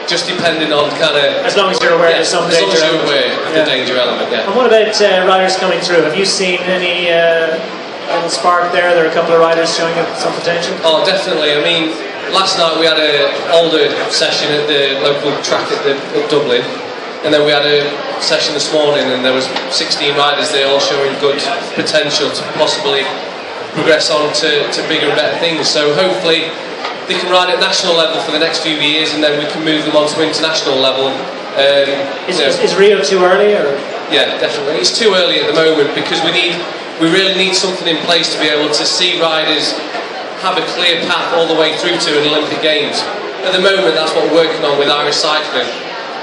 just depending on kind of... As long as you're aware there's some danger element. As long as you're aware of the danger element, yeah. And what about riders coming through? Have you seen any little spark there? There are a couple of riders showing up some potential? Oh, definitely. I mean, last night we had an older session at the local track at Dublin, and then we had a session this morning, and there was 16 riders there, all showing good potential to possibly progress on to bigger and better things. So hopefully they can ride at national level for the next few years, and then we can move them on to international level. Is Rio too early? Or? Yeah, definitely. It's too early at the moment because we really need something in place to be able to see riders have a clear path all the way through to an Olympic Games. At the moment, that's what we're working on with Irish cycling,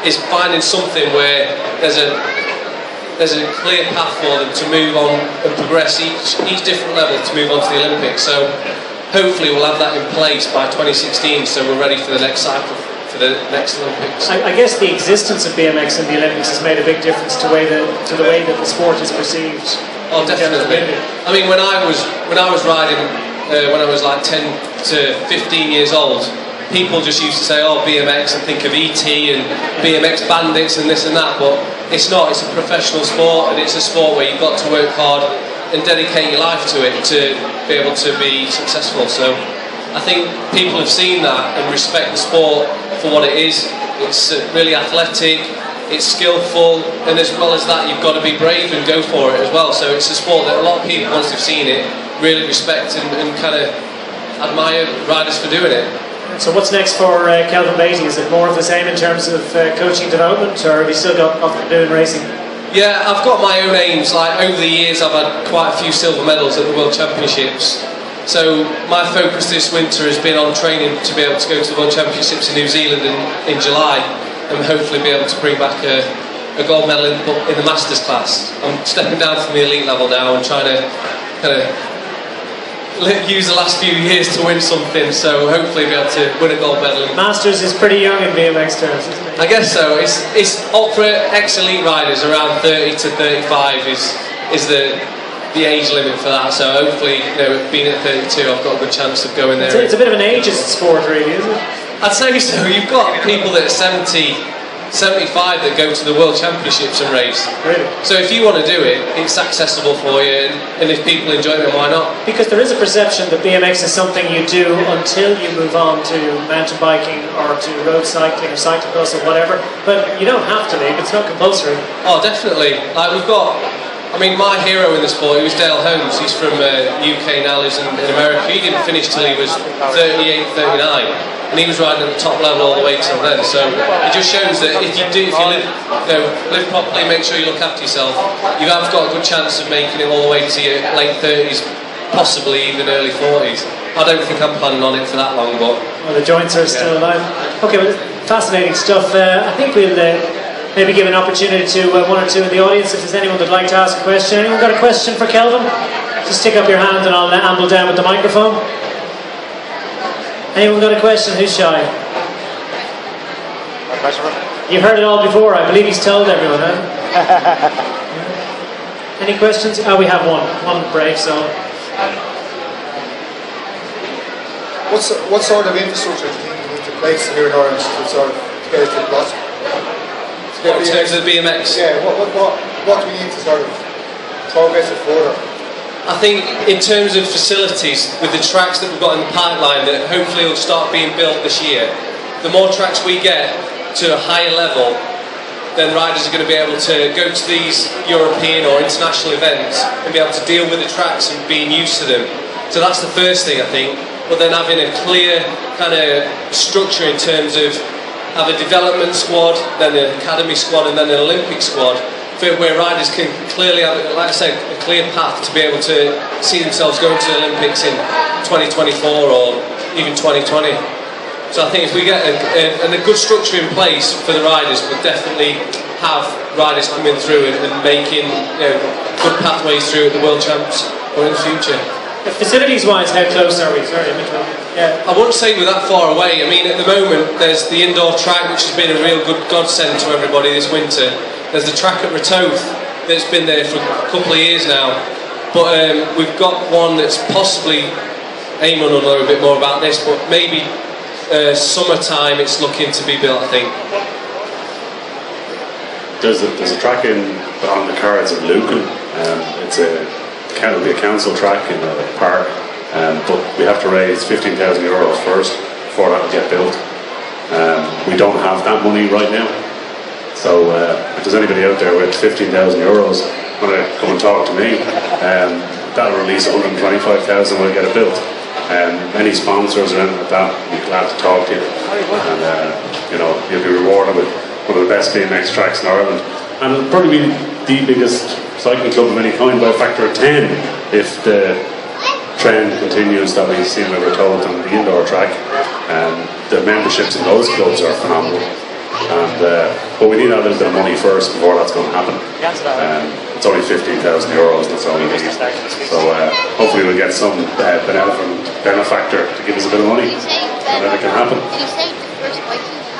is finding something where there's a clear path for them to move on and progress each different level to move on to the Olympics. So hopefully we'll have that in place by 2016, so we're ready for the next cycle, for the next Olympics. I guess the existence of BMX in the Olympics has made a big difference to the way that the sport is perceived. Oh, definitely. I mean, when I was riding, when I was like 10 to 15 years old, people just used to say, oh, BMX, and think of ET and BMX bandits and this and that, but it's not. It's a professional sport, and it's a sport where you've got to work hard and dedicate your life to it to be able to be successful. So I think people have seen that and respect the sport for what it is. It's really athletic, it's skillful, and as well as that, you've got to be brave and go for it as well. So it's a sport that a lot of people, once they've seen it, really respect and kind of admire riders for doing it. So what's next for Kelvin Batey? Is it more of the same in terms of coaching development, or have you still got off doing racing? Yeah, I've got my own aims. Like over the years, I've had quite a few silver medals at the World Championships. So my focus this winter has been on training to be able to go to the World Championships in New Zealand in July, and hopefully be able to bring back a gold medal in the Masters class. I'm stepping down from the elite level now and trying to kind of use the last few years to win something, so hopefully be able to win a gold medal. Masters is pretty young in BMX terms, isn't it? I guess so. It's for ex-elite riders around 30 to 35 is the age limit for that. So hopefully, being at 32, I've got a good chance of going there. It's a bit of an ageist sport, really, isn't it? I'd say so. You've got people that are 70, 75 that go to the World Championships and race. Really? So if you want to do it, it's accessible for you, and if people enjoy it, why not? Because there is a perception that BMX is something you do until you move on to mountain biking or to road cycling or cyclocross or whatever, but you don't have to leave, it's not compulsory. Oh, definitely. Like we've got, I mean, my hero in the sport, he was Dale Holmes. He's from UK now, lives in America. He didn't finish till he was 38, 39. And he was riding at the top level all the way till then. So it just shows that if you live properly, make sure you look after yourself, you have got a good chance of making it all the way to your late 30s, possibly even early 40s. I don't think I'm planning on it for that long, but... Well, the joints are still alive. Okay, well, fascinating stuff. I think we'll maybe give an opportunity to one or two in the audience if there's anyone that'd like to ask a question. Anyone got a question for Kelvin? Just stick up your hand and I'll amble down with the microphone. Anyone got a question? Who's shy? You've heard it all before. I believe he's told everyone, huh? Any questions? Oh, we have one. One brave, so... What sort of infrastructure do you think you need to place here in Ireland to sort of get it to blossom? In terms of BMX? Yeah, what do we need to sort of progress it further? I think in terms of facilities, with the tracks that we've got in the pipeline that hopefully will start being built this year, the more tracks we get to a higher level, then riders are going to be able to go to these European or international events and be able to deal with the tracks and being used to them. So that's the first thing, I think. But then having a clear kind of structure in terms of have a development squad, then an academy squad, and then an Olympic squad, where riders can clearly have, like I said, a clear path to be able to see themselves going to the Olympics in 2024 or even 2020. So I think if we get a good structure in place for the riders, we'll definitely have riders coming through and making good pathways through at the World Champs or in the future. Facilities-wise, how close are we? Sorry, yeah. I wouldn't say we're that far away. I mean, at the moment, there's the indoor track, which has been a real good godsend to everybody this winter. There's the track at Ratoath that's been there for a couple of years now. But we've got one that's possibly, Eamon will know a bit more about this, but maybe summertime it's looking to be built, I think. There's a track on the cards in Lucan. It'll be a council track in a park, but we have to raise €15,000 first before that will get built. We don't have that money right now, so if there's anybody out there with €15,000 want to come and talk to me, that'll release 125,000 when we get it built. Any sponsors or anything like that, we'd be glad to talk to you, and you'll be rewarded with one of the best BMX tracks in Ireland, and it'll probably be the biggest cycling club of any kind by a factor of 10 if the trend continues that we've seen, we were told, on the indoor track. The memberships in those clubs are phenomenal, but we need a little bit of money first before that's going to happen. It's only €15,000, that's all we need. So hopefully we'll get some benefactor to give us a bit of money, and then it can happen.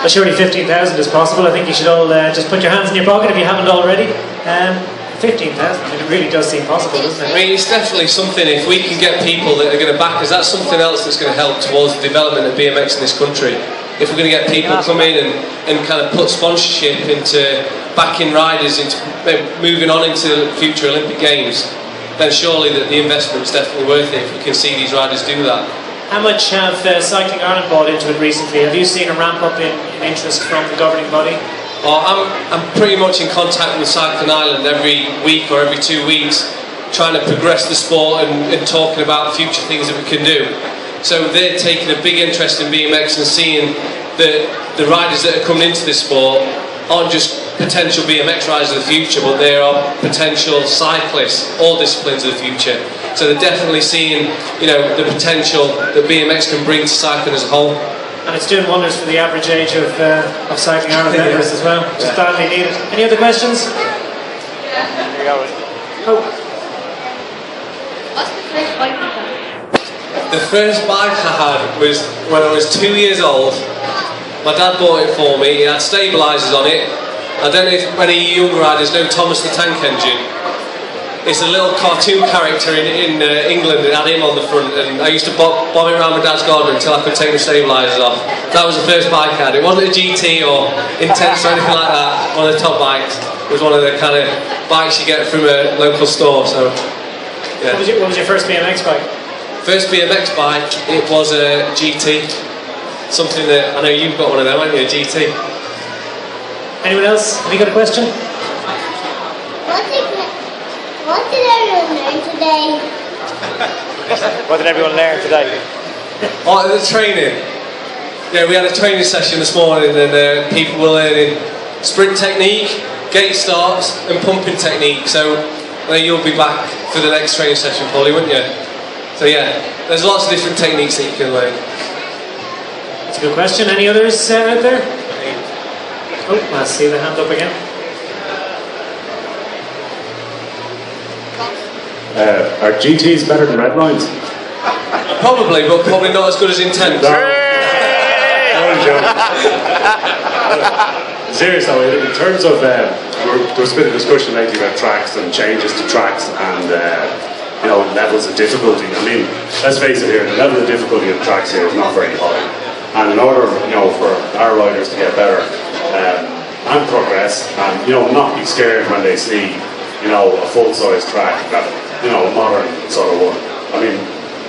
Well, surely 15,000 is possible. I think you should all just put your hands in your pocket if you haven't already. 15,000, I mean, it really does seem possible, doesn't it? I mean, it's definitely something. If we can get people that are going to back us, that's something else that's going to help towards the development of BMX in this country. If we're going to get people come in and kind of put sponsorship into backing riders, into moving on into future Olympic Games, then surely that the investment is definitely worth it if we can see these riders do that. How much have Cycling Ireland bought into it recently? Have you seen a ramp up in interest from the governing body? I'm pretty much in contact with Cycling Ireland every week or every 2 weeks, trying to progress the sport and talking about future things that we can do. So they're taking a big interest in BMX and seeing that the riders that are coming into this sport aren't just potential BMX riders of the future, but they are potential cyclists, all disciplines of the future. So they're definitely seeing, the potential that BMX can bring to cycling as a whole. And it's doing wonders for the average age of Cycling Ireland members as well, which is badly needed. Any other questions? Oh. What's the first bike you had? The first bike I had was when I was 2 years old. My dad bought it for me. It had stabilisers on it. I don't know if any younger riders know Thomas the Tank Engine. It's a little cartoon character in England that had him on the front, and I used to bomb it around my dad's garden until I could take the stabilisers off. That was the first bike I had. It wasn't a GT or Intense or anything like that, one of the top bikes. It was one of the kind of bikes you get from a local store, so yeah. What was your first BMX bike? First BMX bike, it was a GT. Something that, I know you've got one of them, haven't you, a GT? Anyone else? Have you got a question? What did everyone learn today? What did everyone learn today? Oh, the training. Yeah, we had a training session this morning, and people were learning sprint technique, gate starts, and pumping technique. So I know you'll be back for the next training session, probably, wouldn't you? So yeah, there's lots of different techniques that you can learn. That's a good question. Any others out there? Oh, I see the hand up again. Are GTs better than red lines? Probably, but probably not as good as Intense. Serious though, in terms of, there was a bit of discussion lately about tracks and changes to tracks and levels of difficulty. I mean, let's face it here, the level of difficulty of tracks here is not very high. And in order, for our riders to get better and progress, and not be scared when they see, a full-size track that, a modern sort of one. I mean,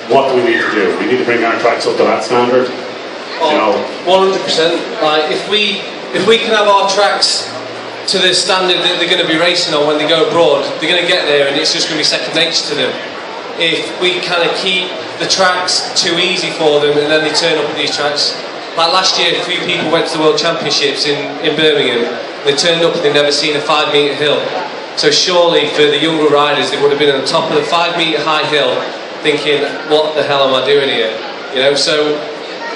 what do we need to do? We need to bring our tracks up to that standard. 100%. Like if we can have our tracks to the standard that they're going to be racing on when they go abroad, they're going to get there, and it's just going to be second nature to them. If we kind of keep the tracks too easy for them, and then they turn up at these tracks. Like last year, a few people went to the World Championships in Birmingham. They turned up and they'd never seen a 5-metre hill. So surely for the younger riders, they would have been on the top of the 5-metre high hill, thinking, "What the hell am I doing here?" So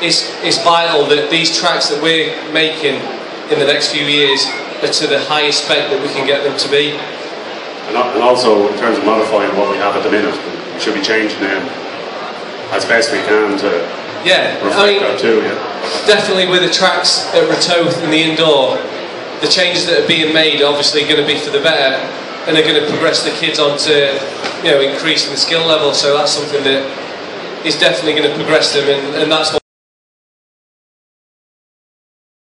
it's vital that these tracks that we're making in the next few years are to the highest spec that we can get them to be. And also, in terms of modifying what we have at the minute, we should be changing them as best we can to reflect that too. Definitely with the tracks at Ratoath and the indoor, the changes that are being made are obviously going to be for the better, and they're going to progress the kids on to increasing the skill level. So that's something that is definitely going to progress them, and that's what